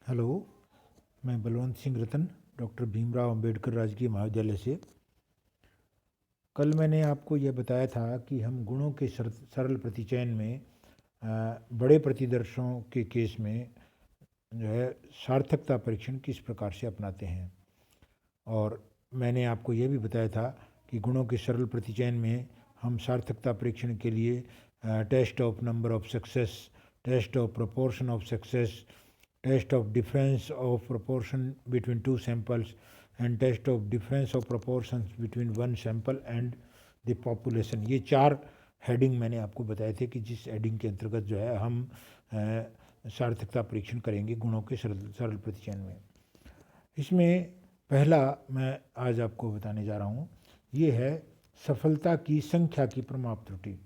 Hello, मैं बलवंत सिंह रतन, doctor Bhimrao Ambedkar राजकीय महाविद्यालय से। कल मैंने आपको यह बताया था कि हम गुणों के सरल प्रतिचयन में बड़े प्रतिदर्शों के केस में जो है सार्थकता परीक्षण किस प्रकार से अपनाते हैं। और मैंने आपको यह भी बताया था कि गुणों के सरल प्रतिचयन में हम सार्थकता परीक्षण के लिए test of number of success, test of proportion of success, test of difference of proportion between two samples and test of difference of proportions between one sample and the population, ये 4 हेडिंग मैंने आपको बताए थे कि जिस heading के अंतर्गत जो है हम सार्थकता परीक्षण करेंगे गुणों के सरल प्रतिचयन में। इसमें पहला मैं आज आपको बताने जा रहा हूँ, ये है सफलता की संख्या की प्रमाप त्रुटि।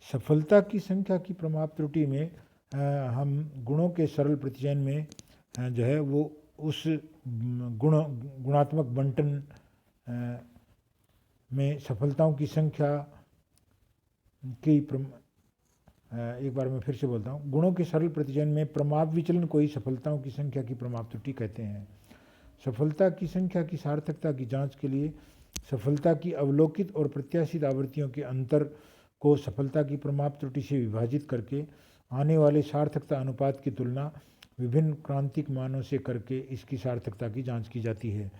सफलता की संख्या की प्रमाप त्रुटि में हम गुणों के सरल प्रतिचयन में जो है वो उस गुणात्मक बंटन में सफलताओं की संख्या की एक बार मैं फिर से बोलता हूँ, गुणों के सरल प्रतिचयन में प्रमाप विचलन को ही सफलताओं की संख्या की प्रमाप त्रुटि कहते हैं। सफलता की संख्या की सार्थकता की जांच के लिए सफलता की अवलोकित और प्रत्याशित आवृत्तियों के अंतर को सफलता की प्रमाप त्रुटि से विभाजित करके आने वाले सार्थकता अनुपात की तुलना विभिन्न क्रांतिक मानों से करके इसकी सार्थकता की जांच की जाती है।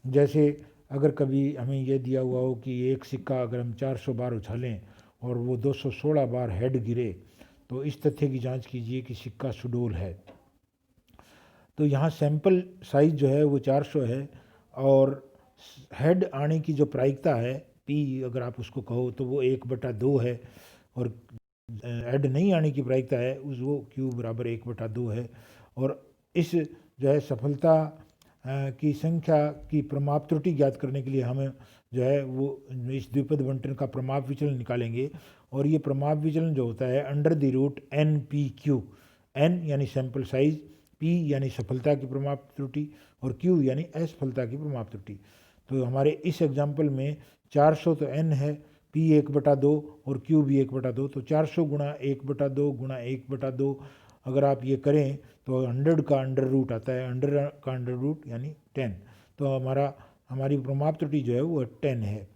जैसे अगर कभी हमें यह दिया हुआ हो कि एक सिक्का अगर हम 400 बार उछालें और वो 216 बार हेड गिरे, तो इस तथ्य की जांच कीजिए कि सिक्का सुडौल है। तो यहाँ सैंपल साइज जो है वो 400 है और हेड आने की जो प्रायिकता है पी अगर आप उसको कहो तो वो 1/2 है, और हेड नहीं आने की प्रायिकता है उस वो क्यू बराबर 1/2 है। और इस जो है सफलता की संख्या की प्रमाप त्रुटि ज्ञात करने के लिए हम जो है वो इस द्विपद बंटन का प्रमाप विचलन निकालेंगे। और ये प्रमाप विचलन जो होता है under the root n p q, n यानी सैंपल साइज, पी यानी सफलता की प्रमाप त्रुटि और क्यू यानी असफलता की प्रमाप त्रुटि। तो हमारे इस एग्जाम्पल में 400 तो एन है, पी 1/2 और क्यू भी 1/2, तो 400 गुणा 1/2 गुणा 1/2 अगर आप ये करें तो 100 का अंडर रूट आता है, 100 का अंडर रूट यानी 10। तो हमारी प्रमाप त्रुटि जो है वो 10 है।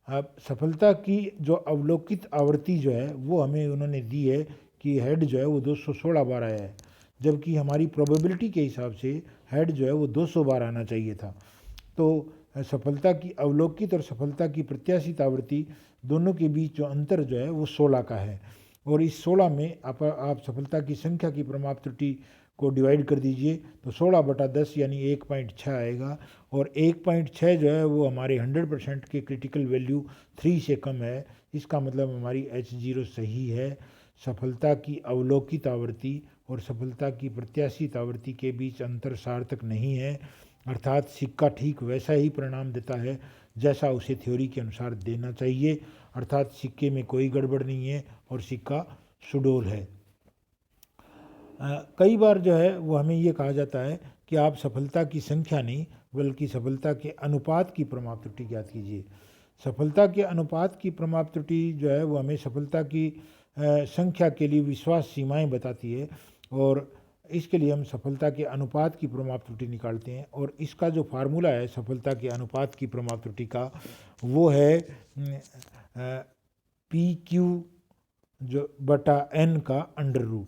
अब सफलता की जो अवलोकित आवृत्ति जो है वो हमें उन्होंने दी है कि हेड जो है वो 216 बार आया है, जबकि हमारी प्रोबेबिलिटी के हिसाब से हेड जो है वो 200 बार आना चाहिए था। तो सफलता की अवलोकित और सफलता की प्रत्याशित आवृत्ति दोनों के बीच जो अंतर जो है वो 16 का है। और इस 16 में आप सफलता की संख्या की प्रमाप त्रुटि को डिवाइड कर दीजिए तो 16/10 यानी 1.6 आएगा। और 1.6 जो है वो हमारे 100% के क्रिटिकल वैल्यू 3 से कम है। इसका मतलब हमारी H0 सही है। सफलता की अवलोकित आवृत्ति और सफलता की प्रत्याशित आवृत्ति के बीच अंतर सार्थक नहीं है, अर्थात सिक्का ठीक वैसा ही परिणाम देता है जैसा उसे थ्योरी के अनुसार देना चाहिए, अर्थात सिक्के में कोई गड़बड़ नहीं है और सिक्का सुडौल है। कई बार जो है वो हमें ये कहा जाता है कि आप सफलता की संख्या नहीं बल्कि सफलता के अनुपात की प्रमाप त्रुटि ज्ञात कीजिए। सफलता के अनुपात की प्रमाप त्रुटि जो है वो हमें सफलता की संख्या के लिए विश्वास सीमाएं बताती है, और इसके लिए हम सफलता के अनुपात की प्रमाप त्रुटि निकालते हैं। और इसका जो फार्मूला है सफलता के अनुपात की प्रमाप त्रुटि का वो है पी क्यू जो बटा एन का अंडर रूट।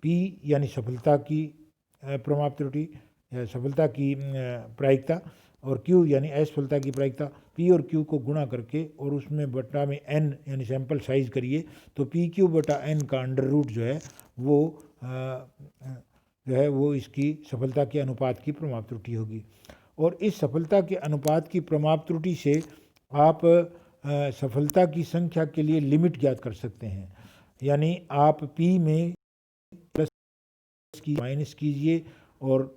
पी यानी सफलता की प्रमाप त्रुटि या सफलता की प्रायिकता, और क्यू यानी असफलता की प्रायिकता। पी और क्यू को गुणा करके और उसमें बटा में एन यानी सैंपल साइज करिए तो पी क्यू बटा एन का अंडर रूट जो है वो इसकी सफलता के अनुपात की प्रमाप त्रुटि होगी। और इस सफलता के अनुपात की प्रमाप त्रुटि से आप सफलता की संख्या के लिए लिमिट ज्ञात कर सकते हैं। यानी आप पी में प्लस की माइनस कीजिए और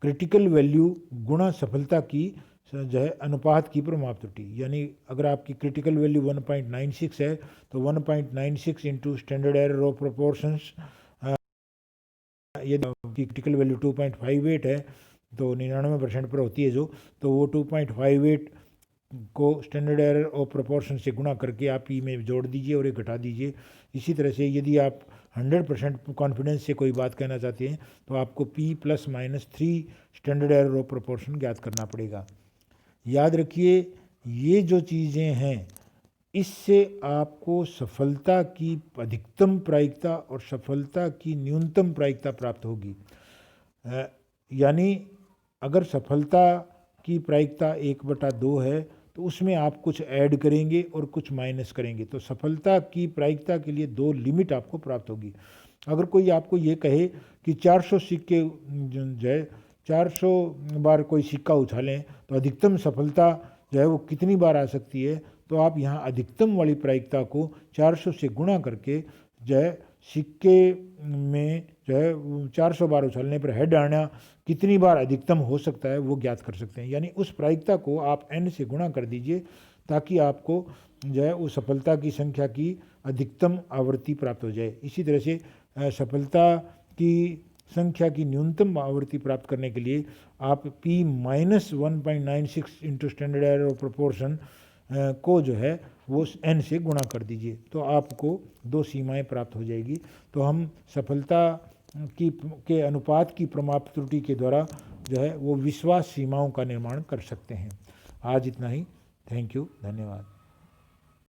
क्रिटिकल वैल्यू गुणा सफलता की जो है अनुपात की प्रमाप त्रुटि, यानी अगर आपकी क्रिटिकल वैल्यू 1.96 है तो 1.96 into standard error of proportions, यदि आपकी क्रिटिकल वैल्यू 2.58 है तो 99% पर होती है जो, तो वो 2.58 को स्टैंडर्ड एरर ऑफ प्रोपोर्शन से गुणा करके आप ई में जोड़ दीजिए और ये घटा दीजिए। इसी तरह से यदि आप 100% कॉन्फिडेंस से कोई बात कहना चाहते हैं तो आपको P+-3 standard error of proportion ज्ञात करना पड़ेगा। याद रखिए ये जो चीज़ें हैं इससे आपको सफलता की अधिकतम प्रायिकता और सफलता की न्यूनतम प्रायिकता प्राप्त होगी। यानी अगर सफलता की प्रायिकता 1/2 है तो उसमें आप कुछ ऐड करेंगे और कुछ माइनस करेंगे तो सफलता की प्रायिकता के लिए 2 लिमिट आपको प्राप्त होगी। अगर कोई आपको ये कहे कि 400 सिक्के जो है 400 बार कोई सिक्का उछालें तो अधिकतम सफलता जो है वो कितनी बार आ सकती है, तो आप यहाँ अधिकतम वाली प्रायिकता को 400 से गुणा करके जो है सिक्के में जो है 400 बार उछलने पर हेड आना कितनी बार अधिकतम हो सकता है वो ज्ञात कर सकते हैं। यानी उस प्रायिकता को आप n से गुणा कर दीजिए ताकि आपको जो है वो सफलता की संख्या की अधिकतम आवृत्ति प्राप्त हो जाए। इसी तरह से सफलता की संख्या की न्यूनतम आवृत्ति प्राप्त करने के लिए आप P-1.96 into standard error of proportion को जो है वो n से गुणा कर दीजिए तो आपको 2 सीमाएं प्राप्त हो जाएगी। तो हम सफलता के अनुपात की प्रमाप त्रुटि के द्वारा जो है वो विश्वास सीमाओं का निर्माण कर सकते हैं। आज इतना ही। थैंक यू, धन्यवाद।